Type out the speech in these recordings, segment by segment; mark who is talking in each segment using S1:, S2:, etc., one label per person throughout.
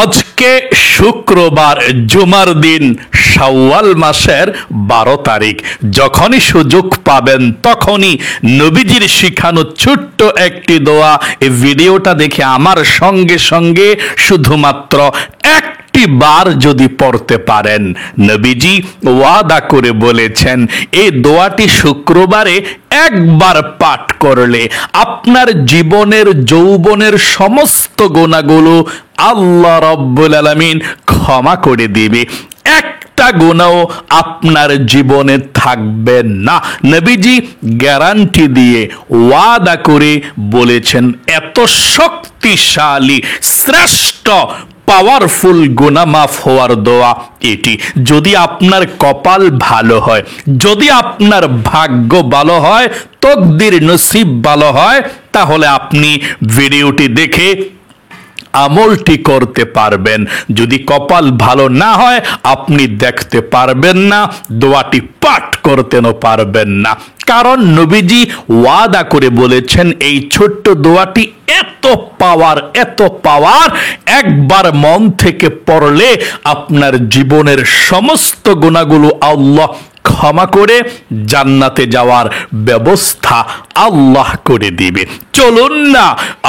S1: আজকে শুক্রবার, জুমার দিন, শাওয়াল মাসের 12 তারিখ। যখনই সুযোগ পাবেন তখনই নবীজির শিখানো ছোট্ট একটি দোয়া এই ভিডিওটা দেখে আমার সঙ্গে সঙ্গে শুধুমাত্র একটি বার যদি পড়তে পারেন, নবীজি ওয়াদা করে বলেছেন এই দোয়াটি শুক্রবারে একবার পাঠ করলে আপনার জীবনের যৌবনের সমস্ত গুনাহগুলো আল্লাহ রাব্বুল আলামিন ক্ষমা করে দিবে। একটা গুনাহও আপনার জীবনে থাকবে না। নবীজি গ্যারান্টি দিয়ে ওয়াদা করে বলেছেন এত শক্তিশালী শ্রেষ্ঠ পাওয়ারফুল গুনাহ মাফ হওয়ার দোয়া এটি। যদি আপনার কপাল ভালো হয়, যদি আপনার ভাগ্য ভালো হয়, তকদির নসিব ভালো হয়, তাহলে আপনি ভিডিওটি দেখে আমলটি করতে পারবেন। যদি কপাল ভালো না হয় আপনি দেখতে পারবেন না, দোয়াটি পাঠ করতেও পারবেন না। কারণ নবীজি ওয়াদা করে বলেছেন এই ছোট্ট দোয়াটি এত পাওয়ার, একবার মন থেকে পড়লে আপনার জীবনের সমস্ত গুনাহগুলো আল্লাহ ক্ষমা করে জান্নাতে যাওয়ার ব্যবস্থা আল্লাহ করে দিবে। চলুন না,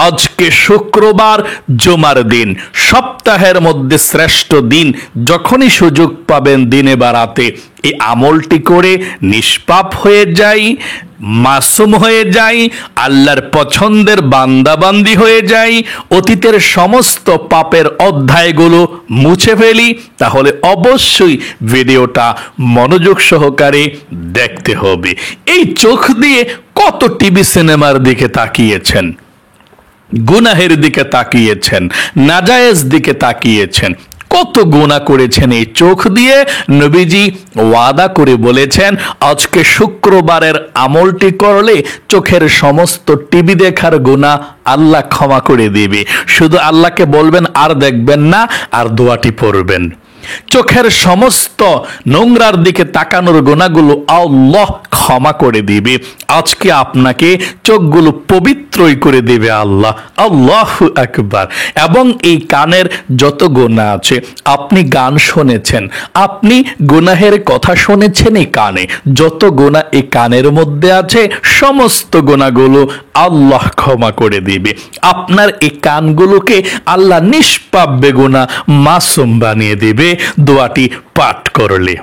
S1: আজকে শুক্রবার, জুমার দিন, সপ্তাহের মধ্যে শ্রেষ্ঠ দিন, যখনই সুযোগ পাবেন দিনে বা রাতে এই আমলটি করে নিষ্পাপ হয়ে যাই, মাসুম হয়ে যাই, আল্লাহর পছন্দের বান্দাবান্দি হয়ে যাই, অতীতের সমস্ত পাপের অধ্যায়গুলো মুছে ফেলি, তাহলে অবশ্যই ভিডিওটা মনোযোগ সহকারে দেখতে হবে। এই চোখ দিয়ে কত টিভি সিনেমার দিকে তাকিয়েছেন, গুনাহের দিকে তাকিয়েছেন, নাজায়েজ দিকে তাকিয়েছেন, কত গুনাহ করেছেন এই চোখ দিয়ে। নবীজি ওয়াদা করে বলেছেন আজকে শুক্রবারের আমলটি করলে চোখের সমস্ত টিভি দেখার গুনাহ আল্লাহ ক্ষমা করে দিবে। শুধু আল্লাহকে বলবেন আর দেখবেন না, আর দোয়াটি পড়বেন। চোখের সমস্ত নোংরার দিকে তাকানোর গুনাহগুলো আল্লাহ ক্ষমা করে দিবে। আজকে আপনাকে চোখগুলো পবিত্রই করে দিবে আল্লাহ। আল্লাহু আকবার। এবং এই কানের যত গুনাহ আছে, আপনি গান শুনেছেন, আপনি গুনাহের কথা শুনেছেন, এই কানে যত গুনাহ এই কানের মধ্যে আছে সমস্ত গুনাহগুলো আল্লাহ ক্ষমা করে দিবে। আপনার এই কানগুলোকে আল্লাহ নিষ্পাপ বেগুনাহ মাসুম বানিয়ে দিবে দোয়াটি পাঠ করলে।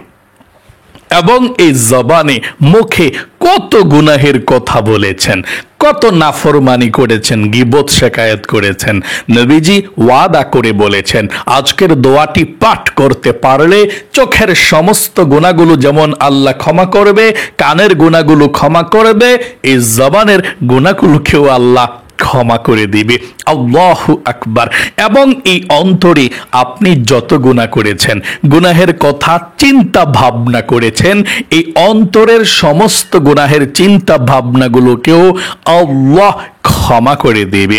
S1: এবং এই জবানে মুখে কত গুনাহের কথা বলেছেন, কত নাফরমানি করেছেন, গীবত শেকায়েত করেছেন, নবীজি ওয়াদা করে বলেছেন আজকের দোয়াটি পাঠ করতে পারলে চোখের সমস্ত গুনাহগুলো যেমন আল্লাহ ক্ষমা করবে, কানের গুনাহগুলো ক্ষমা করবে, এই জবানের গুনাহগুলোকেও আল্লাহ ক্ষমা করে দিবে। আল্লাহু আকবার। এবং এই অন্তরে আপনি যত গুনাহ করেছেন, গুনাহের কথা চিন্তা ভাবনা করেছেন, এই অন্তরের সমস্ত গুনাহের চিন্তা ভাবনাগুলোকেও আল্লাহ ক্ষমা করে দেবে,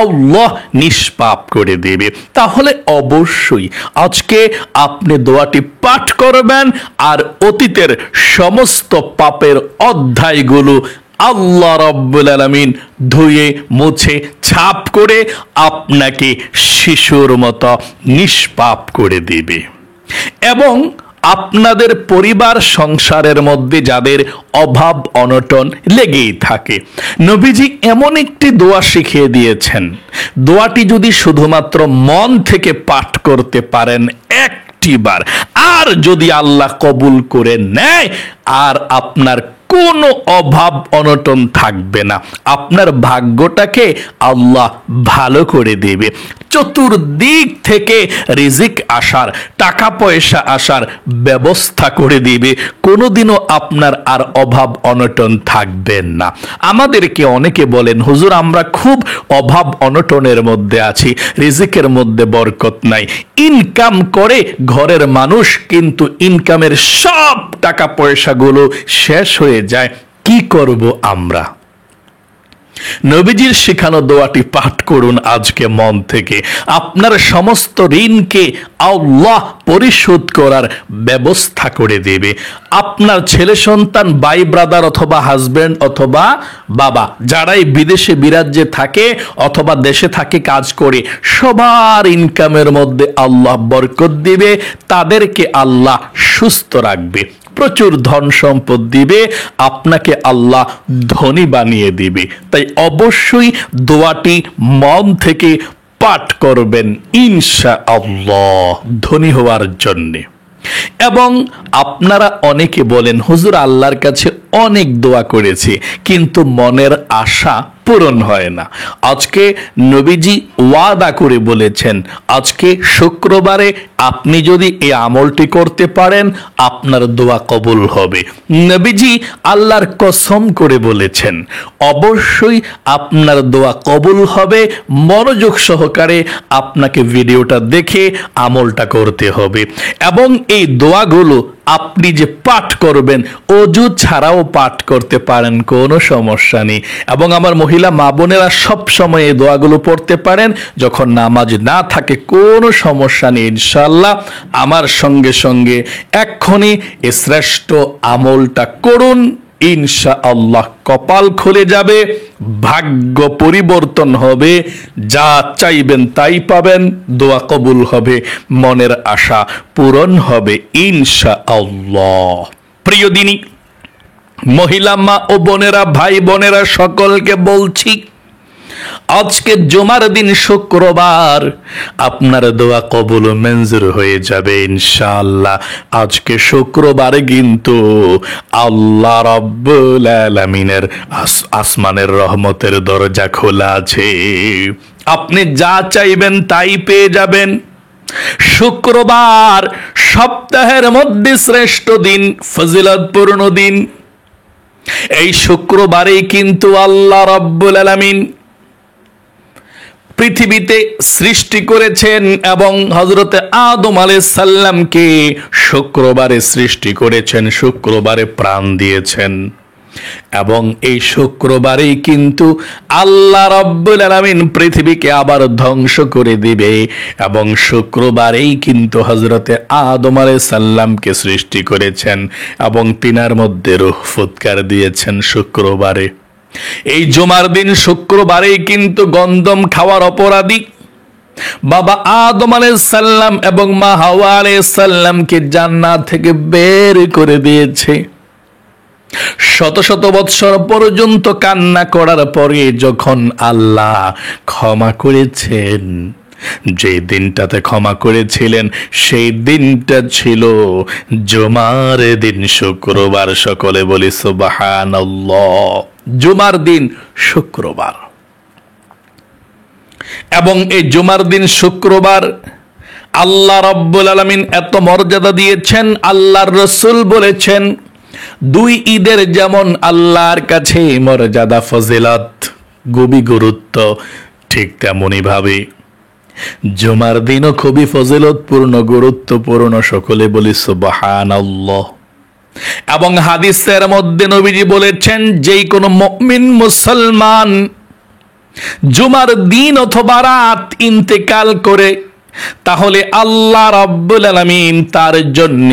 S1: আল্লাহ নিষ্পাপ করে দেবে। তাহলে অবশ্যই আজকে আপনি দোয়াটি পাঠ করবেন আর অতীতের সমস্ত পাপের অধ্যায়গুলো আল্লাহ রাব্বুল আলামিন ধুয়ে মুছে ছাপ করে আপনাকে শিশুর মতো নিষ্পাপ করে দিবে। এবং আপনাদের পরিবার সংসারের মধ্যে যাদের অভাব অনটন লেগেই থাকে, নবীজি এমন একটি দোয়া শিখিয়ে দিয়েছেন, দোয়াটি যদি শুধুমাত্র মন থেকে পাঠ করতে পারেন একটিবার, আর যদি আল্লাহ কবুল করে নেয়, আর আপনার কোনো অভাব অনটন থাকবে না। আপনার ভাগ্যটাকে আল্লাহ ভালো করে দেবে, চতুর্দিক থেকে রিজিক আসার, টাকা পয়সা আসার ব্যবস্থা করে দিবে। কোনোদিনও আপনার আর অভাব অনটন থাকবে না। আমাদেরকে অনেকে বলেন হুজুর আমরা খুব অভাব অনটনের মধ্যে আছি, রিজিকের মধ্যে বরকত নাই, ইনকাম করে ঘরের মানুষ, কিন্তু ইনকামের সব টাকা পয়সাগুলো শেষ হয়ে যায়, কি করব আমরা? নবীজির শেখানো দোয়াটি পাঠ করুন আজকে মন থেকে। আপনার সমস্ত ঋণকে আল্লাহ পরিশোধ করার ব্যবস্থা করে দেবে। আপনার ছেলে সন্তান, ভাই ব্রাদার অথবা হাজবেন্ড অথবা বাবা, যারাই বিদেশে বিরাজ্যে থাকে অথবা দেশে থাকে কাজ করে, সবার ইনকামের মধ্যে আল্লাহ বরকত দিবে, তাদেরকে আল্লাহ সুস্থ রাখবে, প্রচুর ধন সম্পদ দিবে, আপনাকে আল্লাহ ধনী বানিয়ে দিবে। তাই অবশ্যই দোয়াটি মন থেকে পাঠ করবেন ইনশাআল্লাহ ধনী হওয়ার জন্যে। এবং আপনারা অনেকে বলেন, হুজুর আল্লাহর কাছে অনেক দোয়া করেছি কিন্তু মনের আশা পূরণ হয় না। আজকে নবীজি ওয়াদা করে বলেছেন, আজকে শুক্রবারে আপনি যদি এই আমলটি করতে পারেন আপনার দোয়া কবুল হবে। নবীজি আল্লাহর কসম করে বলেছেন অবশ্যই আপনার দোয়া কবুল হবে। মনোযোগ সহকারে আপনাকে ভিডিওটা দেখে আমলটা করতে হবে। এবং এই দোয়াগুলো আপনি যে পাঠ করবেন অজু ছাড়াও পাঠ করতে পারেন, কোনো সমস্যা নেই। এবং আমার মহিলা মা বোনেরা সব সময় এই দোয়াগুলো পড়তে পারেন, যখন নামাজ না থাকে কোনো সমস্যা নেই ইনশাআল্লাহ। আমার সঙ্গে সঙ্গে এক্ষুনি এই শ্রেষ্ঠ আমলটা করুন, ইনশাআল্লাহ কপাল খুলে যাবে, ভাগ্য পরিবর্তন হবে, যা চাইবেন তাই পাবেন, দোয়া কবুল হবে, মনের আশা পূরণ হবে ইনশাআল্লাহ। প্রিয় দিনী মহিলা মা ও বোনেরা, ভাই বোনেরা, সকলকে বলছি আজকে জুমার দিন শুক্রবার, আপনার দোয়া কবুল মঞ্জুর হয়ে যাবে ইনশাআল্লাহ। আজকে শুক্রবারে কিন্তু আল্লাহ রাব্বুল আলামিনের আসমানের রহমতের দরজা খোলা আছে, আপনি যা চাইবেন তাই পেয়ে যাবেন। শুক্রবার সপ্তাহের মধ্যে শ্রেষ্ঠ দিন, ফজিলতপূর্ণ দিন। এই শুক্রবারেই কিন্তু আল্লাহ রাব্বুল আলামিন পৃথিবীতে সৃষ্টি করেছেন এবং হযরতে আদম আলাইহিস সালামকে শুক্রবারে সৃষ্টি করেছেন, শুক্রবারে প্রাণ দিয়েছেন। এবং এই শুক্রবারেই কিন্তু আল্লাহ রাব্বুল আলামিন পৃথিবীকে আবার ধ্বংস করে দিবে। এবং শুক্রবারেই কিন্তু হযরতে আদম আলাইহিস সালামকে সৃষ্টি করেছেন এবং তিনার মধ্যে রূহ ফুৎকার দিয়েছেন শুক্রবারে। এই জুমার দিন শুক্রবারেই কিন্তু গন্ধম খাওয়ার অপরাধী বাবা আদম আলাইহিস সালাম এবং মা হাওয়া আলাইহিস সালামকে জান্নাত থেকে বের করে দিয়েছে। শত শত বৎসর পর্যন্ত কান্না করার পরে যখন আল্লাহ ক্ষমা করেছেন, যে দিনটাতে ক্ষমা করেছিলেন সেই দিনটা ছিল জুমার দিন, শুক্রবার। সকলে বলি সুবহানাল্লাহ। জুমার দিন শুক্রবার। এবং এই জুমার দিন শুক্রবার আল্লাহ রাব্বুল আলামিন এত মর্যাদা দিয়েছেন, আল্লাহর রাসূল বলেছেন দুই ঈদের যেমন আল্লাহর কাছে মর্যাদা, ফজিলত, গভীর গুরুত্ব, ঠিক তেমনি ভাবে জুমার দিনও খুবই ফজিলতপূর্ণ, গুরুত্বপূর্ণ। সকলে বলি সুবহানাল্লাহ। এবং হাদিসের মধ্যে নবীজি বলেছেন যেই কোনো মুমিন মুসলমান জুমার দিন অথবা রাত ইন্তেকাল করে তাহলে আল্লাহ রাব্বুল আলামিন তার জন্য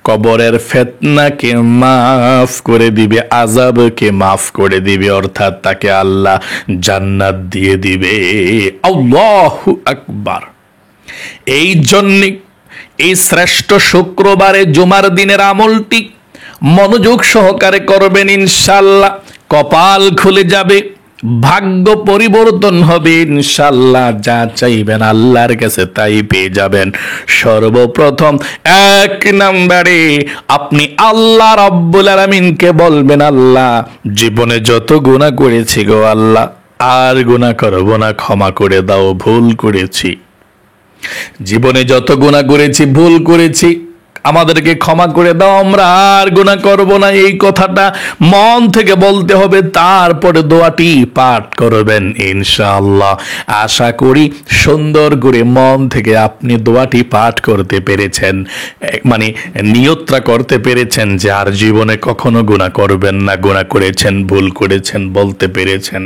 S1: কবরের ফিতনাকে মাফ করে দিবে, আযাবকে মাফ করে দিবে, অর্থাৎ তাকে আল্লাহ জান্নাত দিয়ে দিবে। আল্লাহু আকবার। এই জন্য এই শ্রেষ্ঠ শুক্রবারে জুমার দিনের আমলটি মনোযোগ সহকারে করবেন ইনশাআল্লাহ, কপাল খুলে যাবে, ভাগ্য পরিবর্তন হবে ইনশাআল্লাহ, যা চাইবেন আল্লাহর কাছে তাই পেয়ে যাবেন। সর্বপ্রথম এক নম্বরে আপনি আল্লাহ রাব্বুল আলামিনকে বলবেন, আল্লাহ জীবনে যত গুনাহ করেছি গো আল্লাহ, আর গুনাহ করব না, ক্ষমা করে দাও, ভুল করেছি। জীবনে যত গুনাহ করেছি, ভুল করেছি, আমাদেরকে ক্ষমা করে দাও, আমরা আর গুনাহ করব না, এই কথাটা মন থেকে বলতে হবে। তারপরে দোয়াটি পাঠ করবেন ইনশাআল্লাহ। আশা করি সুন্দর করে মন থেকে আপনি দোয়াটি পাঠ করতে পেরেছেন, মানে নিয়তটা করতে পেরেছেন যে আর জীবনে কখনো গুনাহ করবেন না। গুনাহ করেছেন, ভুল করেছেন, বলতে পেরেছেন।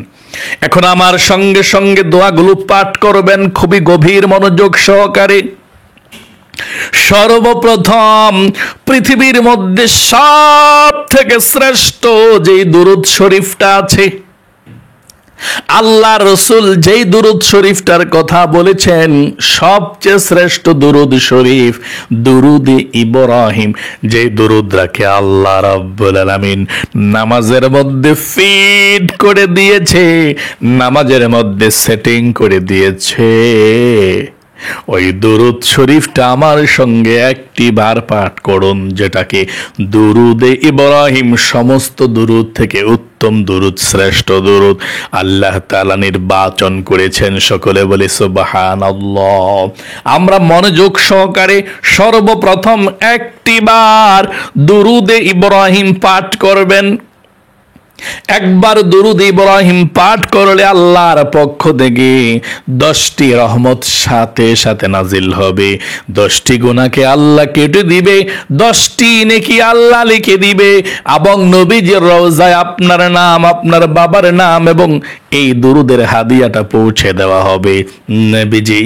S1: এখন আমার সঙ্গে সঙ্গে দোয়াগুলো পাঠ করবেন খুবই গভীর মনোযোগ সহকারে। সর্বপ্রথম পৃথিবীর মধ্যে সব থেকে শ্রেষ্ঠ যেই দুরূদ শরীফটা আছে, আল্লাহ রসুল যেই দুরূদ শরীফটার কথা বলেছেন, সবচেয়ে শ্রেষ্ঠ দুরূদ শরীফ দুরূদে ইব্রাহিম। যে দুরূদ রাখে আল্লাহ রাব্বুল আলামিন নামাজের মধ্যে ফিট করে দিয়েছে, নামাজের মধ্যে সেটিং করে দিয়েছে। ওই দুরূদ শরীফটা আমার সঙ্গে একটি বার পাঠ করুন, যেটাকে দুরূদে ইব্রাহিম সমস্ত দুরূদ থেকে উত্তম দুরূদ, শ্রেষ্ঠ দুরূদ আল্লাহ তাআলা নির্বাচন করেছেন। সকলে বলে সুবহানাল্লাহ। আমরা মনোযোগ সহকারে সর্বপ্রথম একটি বার দুরূদে ইব্রাহিম পাঠ করবেন। একবার দুরূদ ইব্রাহিম পাঠ করলে আল্লাহর পক্ষ থেকে 10টি রহমত সাথে সাথে নাজিল হবে। 10টি গুনাহকে আল্লাহ কেটে দিবে, 10টি নেকি আল্লাহ লিখে দিবে, এবং নবীজির রওজায় আপনার নাম, আপনার বাবার নাম এবং এই দুরূদের হাদিয়াটা পৌঁছে দেওয়া হবে। নবীজি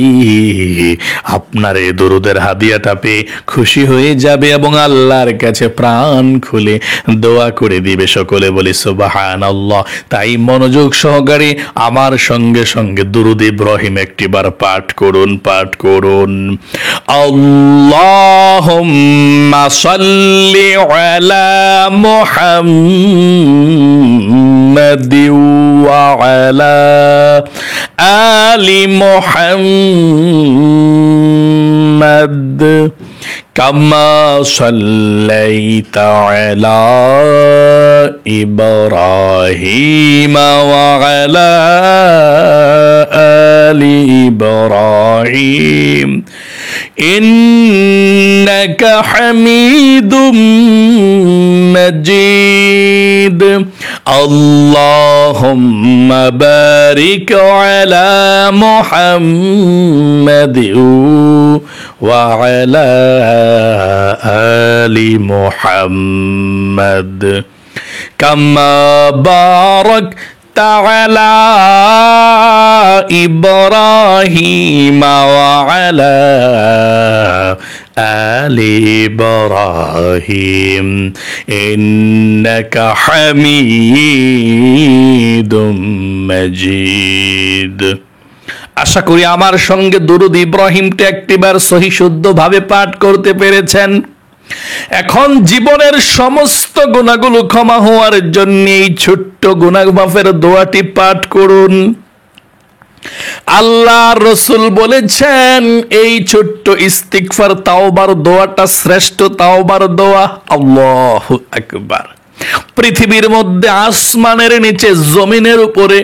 S1: আপনার এই দুরূদের হাদিয়াটা পেয়ে খুশি হয়ে যাবে এবং আল্লাহর কাছে প্রাণ খুলে দোয়া করে দিবে। সকলে বলি সুবহানাল্লাহ। তাই মনোযোগ সহকারে আমার সঙ্গে সঙ্গে দুরূদ ইব্রাহিম একটিবার পাঠ করুন, পাঠ করুন। আল্লাহুম্মা সাল্লি আলা মুহাম্মাদি ওয়া আলা আলি মুহাম্মাদ কামা সাল্লাইতা আলা ইব্রাহিম ওয়া আলা আলি ইব্রাহিম ইন্নাকা হামিদুম মাজিদ। আল্লাহুম্মা বারিক আলা মুহাম্মাদ ওয়া আলা আলি মুহাম্মাদ কামা বারাকতা আলা ইব্রাহিম ওয়া আলা আলি ইব্রাহিম ইন্নাকা হামিদুম মাজিদ। আশা করি আমার সঙ্গে দুরূদ ইব্রাহিমটা একটিবার সহি শুদ্ধভাবে পাঠ করতে পেরেছেন। এখন জীবনের সমস্ত গুনাহগুলো ক্ষমা হওয়ার জন্য এই ছোট্ট গুনাহ মাফের দোয়াটি পাঠ করুন। আল্লাহ রসুল বলেছেন এই ছোট্ট ইস্তিগফার তাওবার দোয়াটা শ্রেষ্ঠ তাওবার দোয়া। আল্লাহু আকবার। পৃথিবীর মধ্যে আসমানের নিচে জমিনের উপরে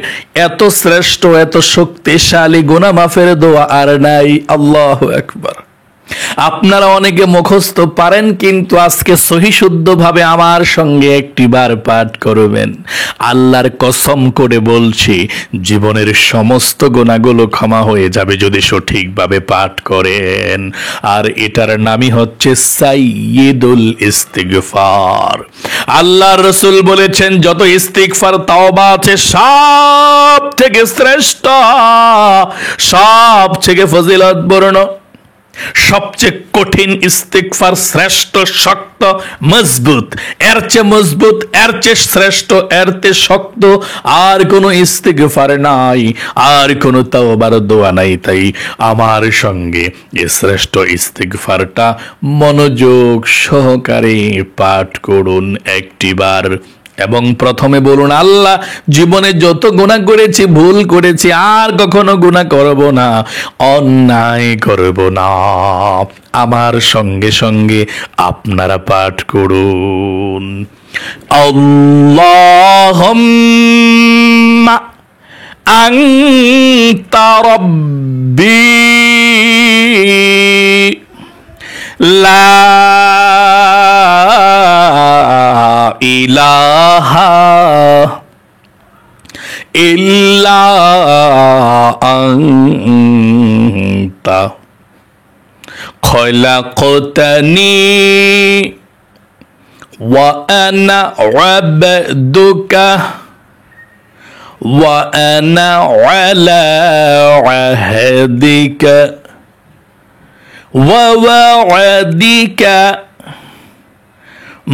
S1: এত শ্রেষ্ঠ, এত শক্তিশালী গুনাহ মাফের দোয়া আর নাই। আল্লাহু আকবার। আপনারা অনেকে মুখস্থ পারেন, কিন্তু আজকে সহি শুদ্ধভাবে আমার সঙ্গে একটিবার পাঠ করবেন। আল্লাহর কসম করে বলছি, জীবনের সমস্ত গুনাহগুলো ক্ষমা হয়ে যাবে যদি সঠিকভাবে পাঠ করেন। আর এটার নামই হচ্ছে সাইয়্যিদুল ইস্তিগফার। আল্লাহর রাসূল বলেছেন যত ইস্তিগফার তাওবা আছে সব থেকে শ্রেষ্ঠ, সব থেকে ফজিলতপূর্ণ, সবচেয়ে কঠিন ইস্তিগফার, শ্রেষ্ঠ, শক্ত, মজবুত। এর চেয়ে মজবুত, এর চেয়ে শ্রেষ্ঠ, এর চেয়ে শক্ত আর কোনো ইস্তিগফার নাই, আর কোনো তাওবার দোয়া নাই। তাই আমার সঙ্গে এই শ্রেষ্ঠ ইস্তিগফারটা মনোযোগ সহকারে পাঠ করুন একটিবার। এবং প্রথমে বলুন, আল্লাহ জীবনে যত গুনাহ করেছি, ভুল করেছি, আর কখনো গুনাহ করব না, অন্যায় করব না। আমার সঙ্গে সঙ্গে আপনারা পাঠ করুন, আল্লাহুম্মা আনতা রাব্বি লা ইলাহা ইল্লা আনতা খলাকতানি ওয়া আনা আবদুকা ওয়া আনা আলা আহদিকা ওয়া ওয়া'দিকা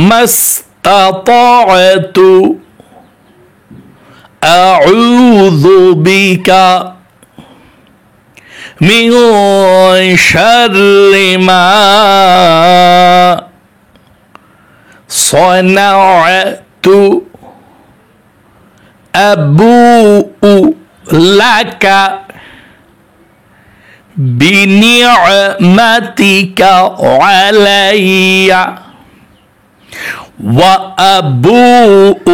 S1: মাস্তাতা'তু আউযু বিকা মিন শাররি মা صنعت أبوء لك بنعمتك علي وأبوء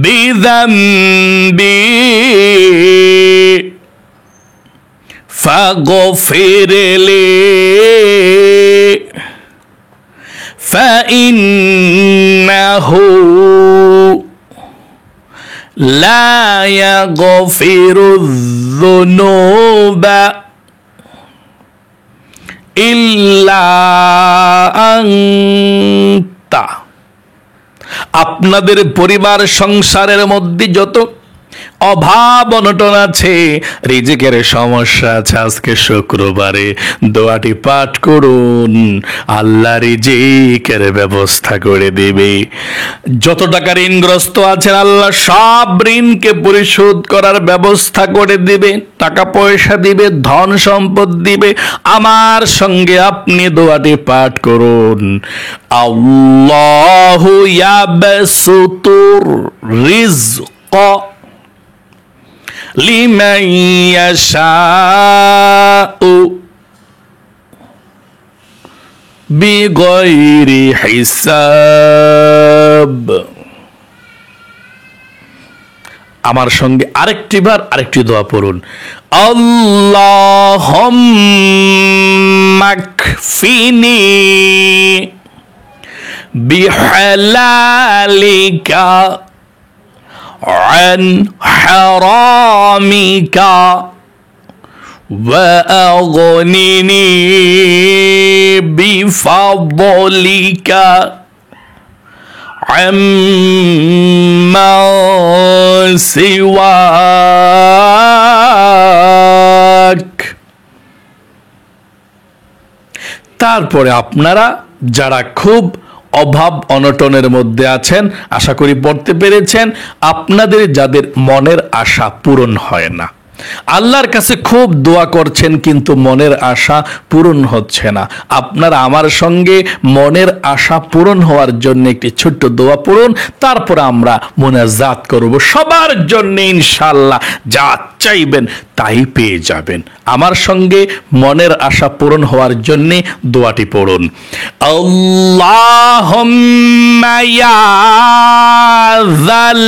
S1: بذنبي فاغفر لي فإنه لا يغفر الذنوب إلا أنت আপনাদের পরিবার সংসারের মধ্যে যত অভাব অনটন আছে, রিজিকের সমস্যা আছে, আজকে শুক্রবারে দোয়াটি পাঠ করুন, আল্লাহ রিজিকের ব্যবস্থা করে দেবে। যত টাকা ঋণগ্রস্ত আছেন আল্লাহ সব ঋণকে পরিশোধ করার ব্যবস্থা করে দিবে, টাকা পয়সা দিবে, ধন সম্পদ দিবে। আমার সঙ্গে আপনি দোয়াটি পাঠ করুন, আল্লাহু ইয়াবসুতুর রিজক লিমান ইয়াশাউ বিগয়রি হিসাব। আমার সঙ্গে আরেকটি দোয়া পড়ুন, আল্লাহুম্মা কফিনি বিহালালিকা عن حرامك وأغنني بفضلك عما سواك। তারপরে আপনারা যারা খুব অভাব অনটনের মধ্যে আছেন, আশা করি পড়তে পেরেছেন, আপনাদের যাদের মনের আশা পূরণ হয় না, আল্লাহর কাছে খুব দোয়া করছেন কিন্তু মনের আশা পূরণ হচ্ছে না, আপনারা আমার সঙ্গে মনের আশা পূরণ হওয়ার জন্য একটি ছোট্ট দোয়া পড়ুন, তারপর আমরা মুনাজাত করব। সবার জন্য ইনশাআল্লাহ যা চাইবেন তাই পেয়ে যাবেন। আমার সঙ্গে মনের আশা পূরণ হওয়ার জন্য দোয়াটি পড়ুন, আল্লাহুম্মা ইয়া যাল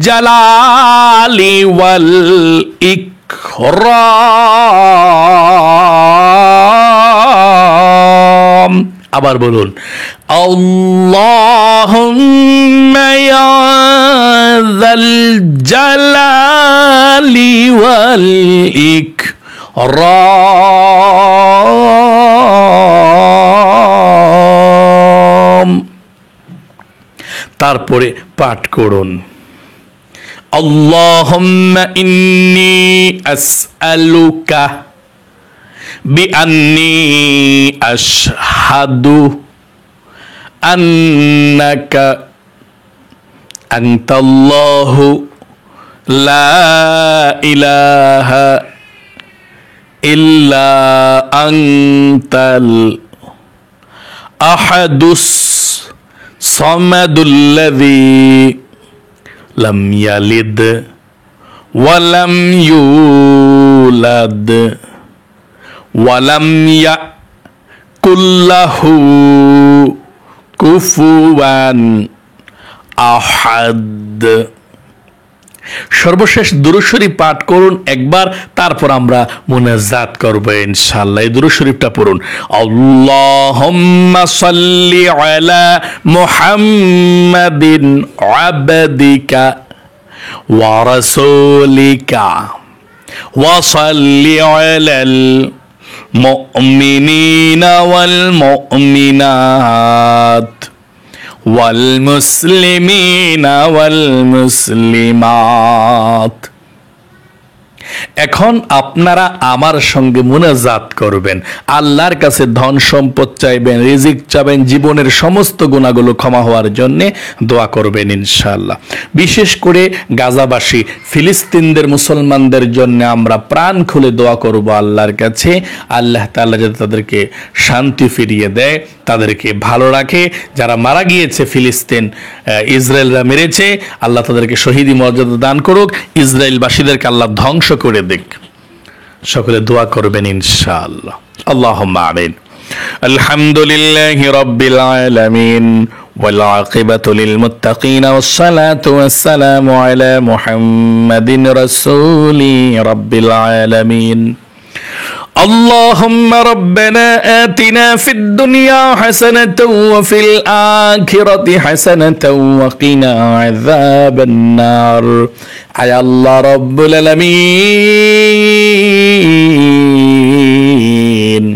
S1: জালালি ওয়াল ইকরাম। আবার বলুন, আল্লাহুম্মা ইয়া যাল জালালি ওয়াল ইকরাম। তারপরে পাঠ করুন, আল্লাহুম্মা ইন্নী আসআলুকা বিআন্নী আশহাদু আন্নাকা আনতাল্লাহু লা ইলাহা ইল্লা আনতাল আহাদুস সামাদুল্লাযী লাম ইয়ালিদ ওয়ালাম ইউলাদ ওয়ালাম ইয়াকুল লাহু কুফুয়ান আহাদ। সর্বশেষ দুরূদ শরীফ পাঠ করুন একবার, তারপর আমরা মুনাজাত করব ইনশাআল্লাহ। এই দুরূদ শরীফটা পড়ুন। আল্লাহুম্মা সাল্লি আলা মুহাম্মাদিন আবদিকা ওয়া রাসূলিকা ওয়া সাল্লি আলাল মুমিনিনা ওয়াল মুমিনাত ওয়াল মুসলিমিনা ওয়াল মুসলিমাত। এখন আপনারা আমার সঙ্গে মুনাজাত করবেন, আল্লাহর কাছে ধন সম্পদ চাইবেন, রিজিক চাইবেন, জীবনের সমস্ত গুনাহগুলো ক্ষমা হওয়ার জন্য দোয়া করবেন ইনশাআল্লাহ। বিশেষ করে গাজাবাসী ফিলিস্তিনদের মুসলমানদের জন্য আমরা প্রাণ খুলে দোয়া করব আল্লাহর কাছে, আল্লাহ তাআলা যাতে তাদেরকে শান্তি ফিরিয়ে দেয়, তাদেরকে ভালো রাখে। যারা মারা গিয়েছে ফিলিস্তিন, ইসরায়েলরা মেরেছে, আল্লাহ তাদেরকে শহীদি মর্যাদা দান করুক, ইসরায়েলবাসীদেরকে আল্লাহ ধ্বংস করে দিক। সকলে দোয়া করবেন ইনশাআল্লাহ। আল্লাহুম্মা আমিন। আলহামদুলিল্লাহি রাব্বিল আলামিন ওয়াল আকিবাতু লিল মুত্তাকিন ওয়াস সালাতু ওয়াস সালামু আলা মুহাম্মাদিন রাসূলি রাব্বিল আলামিন। اللهم ربنا آتنا في الدنيا حسنة وفي الآخرة حسنة وقنا عذاب النار يا الله رب العالمين।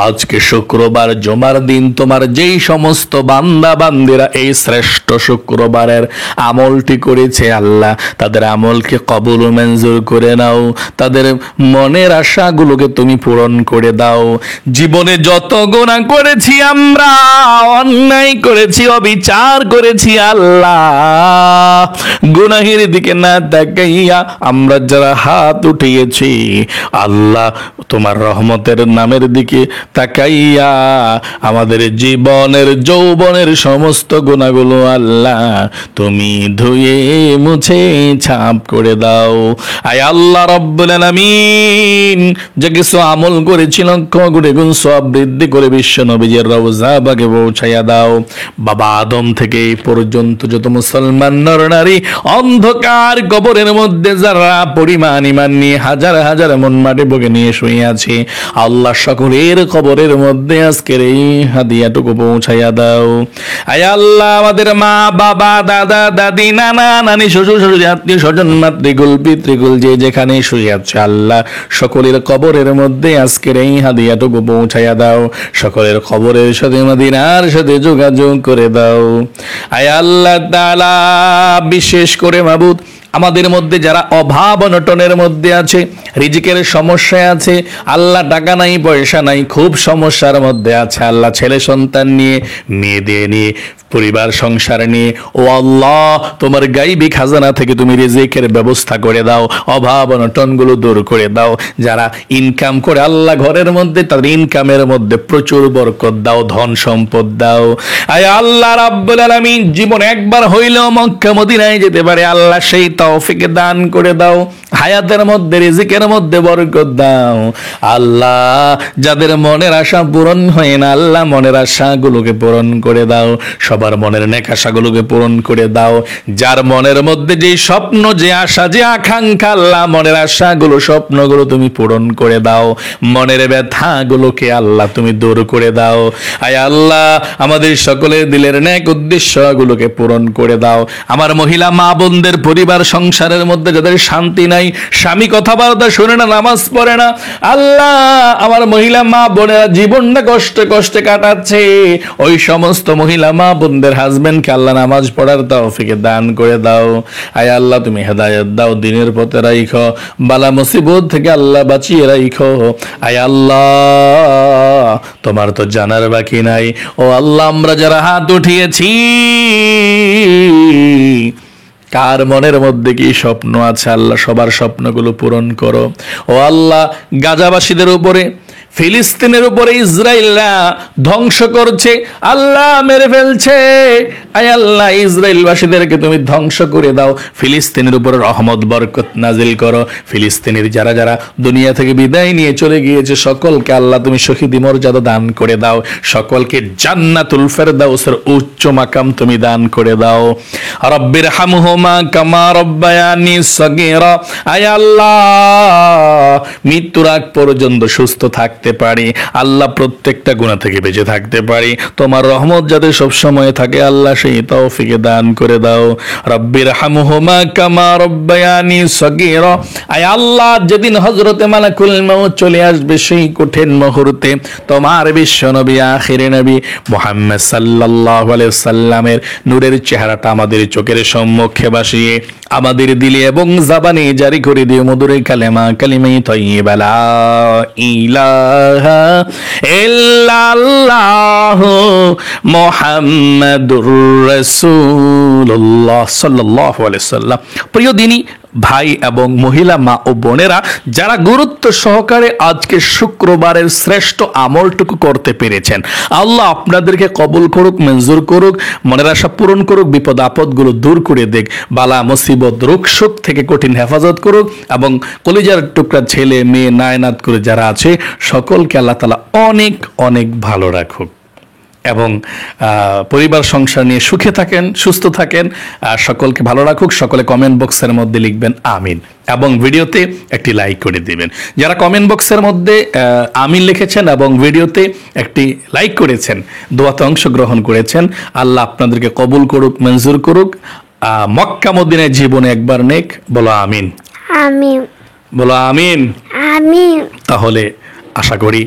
S1: আজকে শুক্রবার, জুমার দিন, তোমার যেই সমস্ত বান্দা বান্দিরা এই শ্রেষ্ঠ শুক্রবারের আমলটি করেছে আল্লাহ, তাদের আমলকে কবুল ও মঞ্জুর করে নাও, তাদের মনের আশাগুলোকে তুমি পূরণ করে দাও। জীবনে যত গুনাহ করেছি আমরা, অন্যায় করেছি, অবিচার করেছি আল্লাহ, গুনাহের দিকে না তাকাইয়া আমরা যারা হাত উঠিয়েছি আল্লাহ, তোমার রহমতের নামের দিকে তাকাইয়া আমাদের জীবনের যৌবনের সমস্ত গুনাহগুলো আল্লাহ তুমি ধুয়ে মুছে ছাপ করে দাও। আয় আল্লাহ রব্বুল আলামিন, যে কিছু আমল করেছি লক্ষ গুণে গুণ সব বৃদ্ধি করে বিশ্ব নবীজির রওজা বাগে পৌঁছাইয়া দাও। বাবা আদম থেকে এই পর্যন্ত যত মুসলমান নর নারী অন্ধকার কবরের মধ্যে যারা পরিমাণ ইমান নিয়ে হাজার হাজার মন মাটি বুকে নিয়ে শুয়ে আছে আল্লাহ, সকলের কবরের মধ্যে আজকের এই হাদিয়াটুকু পৌঁছাইয়া দাও। আয় আল্লাহ, আমাদের মা বাবা দাদা দাদি নানা নানি শ্বশুর শাশুড়ি আত্মীয় স্বজন মাতৃকুল পিতৃকুল যে যেখানে শুয়ে আছে আল্লাহ, সকলের কবরের মধ্যে আজকের এই হাদিয়াটুকু পৌঁছাইয়া দাও। সকলের কবরের সাথে মদিনার সাথে যোগাযোগ করে দাও। আয় আল্লাহ তাআলা, বিশেষ করে মাবুদ আমাদের মধ্যে যারা অভাব অনটনের মধ্যে আছে, রিজিকের সমস্যায় আছে আল্লাহ, টাকা নাই পয়সা নাই, খুব সমস্যার মধ্যে আছে আল্লাহ, ছেলে সন্তান নিয়ে, মেয়ে দিয়ে নিয়ে, পরিবার সংসার নিয়ে, ও আল্লাহ তোমার গাইবী খাজানা থেকে তুমি রিজিকের ব্যবস্থা করে দাও, অভাব অনটনগুলো দূর করে দাও। যারা ইনকাম করে আল্লাহ ঘরের মধ্যে তাদের ইনকামের মধ্যে প্রচুর বরকত দাও, ধন সম্পদ দাও। আয় আল্লাহ রাব্বুল আলামিন, জীবন একবার হইলেও মক্কা মদিনায় যেতে পারে আল্লাহ, সেই তৌফিক দান করে দাও। হায়াতের মধ্যে রিজিকের মধ্যে বরকত দাও আল্লাহ। যাদের মনের আশা পূরণ হয় না আল্লাহ, মনের আশাগুলোকে পূরণ করে দাও। সবার মনের নেক আশাগুলোকে পূরণ করে দাও। যার মনের মধ্যে যে স্বপ্ন, যে আশা, যে আকাঙ্ক্ষা আল্লাহ, মনের আশাগুলো স্বপ্নগুলো তুমি পূরণ করে দাও। মনের ব্যথাগুলোকে আল্লাহ তুমি দূর করে দাও। আয় আল্লাহ, আমাদের সকলের দিলের নেক উদ্দেশ্যগুলোকে পূরণ করে দাও। আমার মহিলা মা বোনদের পরিবার সংসারের মধ্যে যাদের শান্তি নাই, স্বামী কথাবার্তা শুনে না, নামাজ পড়ে না আল্লাহ, আমার মহিলা মা বোনেরা জীবনটা কষ্টে কষ্টে কাটাচ্ছে, ওই সমস্ত মহিলা মা বোনদের হাজবেন্ডকে আল্লাহ নামাজ পড়ার তৌফিক দান করে দাও। আয় আল্লাহ তুমি হেদায়েত দাও, দিনের পথে রাখো, বালা মুসিবত থেকে আল্লাহ বাঁচিয়ে রাখো। আয় আল্লাহ, তোমার তো জানার বাকি নাই। ও আল্লাহ, আমরা যারা হাত উঠিয়েছি কার মনের মধ্যে কি স্বপ্ন আছে আল্লাহ, সবার স্বপ্নগুলো পূরণ করো। ও আল্লাহ, গাজাবাসীদের উপরে, ফিলিস্তিনের উপরে ইসরায়েলরা ধ্বংস করছে, আল্লাহ মেরে ফেলছে। আয় আল্লাহ, ইসরায়েলবাসীদেরকে তুমি ধ্বংস করে দাও, ফিলিস্তিনের উপরে রহমত বরকত নাজিল করো। ফিলিস্তিনের যারা যারা দুনিয়া থেকে বিদায় নিয়ে চলে গিয়েছে সকলকে আল্লাহ তুমি শহীদি মর্যাদা দান করে দাও, সকলকে জান্নাতুল ফেরদাউসের উচ্চ মাকাম তুমি দান করে দাও। রব্বির হামহুমা কামা রব্বায়ানি সগীরা। আয় আল্লাহ, মৃত্যুর আগ পর্যন্ত সুস্থ থাকতে পারি, আল্লাহ প্রত্যেকটা গুনাহ থেকে বেঁচে থাকতে পারি, তোমার রহমত যাতে সব সময় থাকে আল্লাহ সেই তৌফিক দান করে দাও। রব্বির হামহুমা কামা রব্বায়ানি সগীরা। আয় আল্লাহ, যেদিন হযরতে মালাকুল মউত চলে আসবে সেই কঠিন মুহূর্তে তোমার বিশ্ব নবী আখিরে নবী মুহাম্মদ সাল্লাল্লাহু আলাইহি সাল্লামের নূরের চেহারাটা আমাদের চোখের সম্মুখে ভাসিয়ে আমাদের দিলে এবং জাবানে জারি করে দিও মধুর কালেমা কালিমায়ে তাইয়্যিবা লা ইলাহা ইল্লাল্লাহ মুহাম্মাদুর রাসূলুল্লাহ সাল্লাল্লাহু আলাইহি সাল্লাম। প্রিয় দিনী ভাই এবং মহিলা মা ও বোনেরা, যারা গুরুত্ব সহকারে আজকে শুক্রবারের শ্রেষ্ঠ আমলটুকু করতে পেরেছেন, আল্লাহ আপনাদেরকে কবুল করুক, মঞ্জুর করুক, মনের আশা পূরণ করুক, বিপদ আপদগুলো দূর করে দেখ, বালা মুসিবত রোগ শোক থেকে কঠিন হেফাজত করুক এবং কলিজার টুকরা ছেলে মেয়ে নায়নাত করে যারা আছে সকলকে আল্লাহ তাআলা অনেক অনেক ভালো রাখুক এবং পরিবার সংসার নিয়ে সুখে থাকেন, সুস্থ থাকেন, আর সকলকে ভালো রাখুক। সকলে কমেন্ট বক্সের মধ্যে লিখবেন আমিন এবং ভিডিওতে একটি লাইক করে দিবেন। যারা কমেন্ট বক্সের মধ্যে আমিন লিখেছেন এবং ভিডিওতে একটি লাইক করেছেন, দোয়াতে অংশগ্রহণ করেছেন, আল্লাহ আপনাদেরকে কবুল করুক, মঞ্জুর করুক। মক্কা মদিনায় জীবনে একবার নেক, বলো আমিন।
S2: আমিন।
S1: বলো আমিন।
S2: আমিন।
S1: তাহলে আশা করি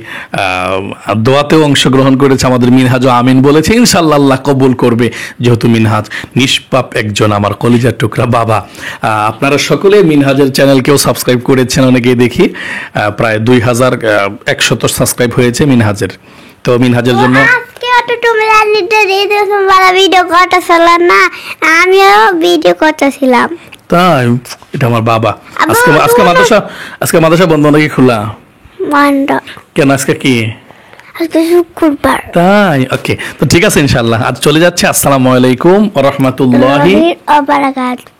S1: দোয়াতেও অংশগ্রহণ করেছে আমাদের মিনহাজও আমিন বলেছে, ইনশাআল্লাহ আল্লাহ কবুল করবে, যেহেতু মিনহাজ নিষ্পাপ একজন আমার কলিজার টুকরা বাবা। আপনারা সকলে মিনহাজের চ্যানেলকেও সাবস্ক্রাইব করেছেন, অনেকেই দেখি প্রায় 2100 সাবস্ক্রাইব হয়েছে মিনহাজের। তো মিনহাজের জন্য
S2: আজকে তো তুমি ভিডিও করতেছিল না, আমিও ভিডিও করতেছিলাম।
S1: তাই? এটা আমার বাবা। আজকে মাদ্রাসা বন্ধ নাকি খোলা?
S2: বন্ধ।
S1: কেন? আজকে কি?
S2: আজকে শুক্রবার।
S1: তাই? ওকে, তো ঠিক আছে ইনশাআল্লাহ আজ চলে যাচ্ছে। আসসালামু আলাইকুম ওয়া রাহমাতুল্লাহি
S2: ওয়া বারাকাতুহু।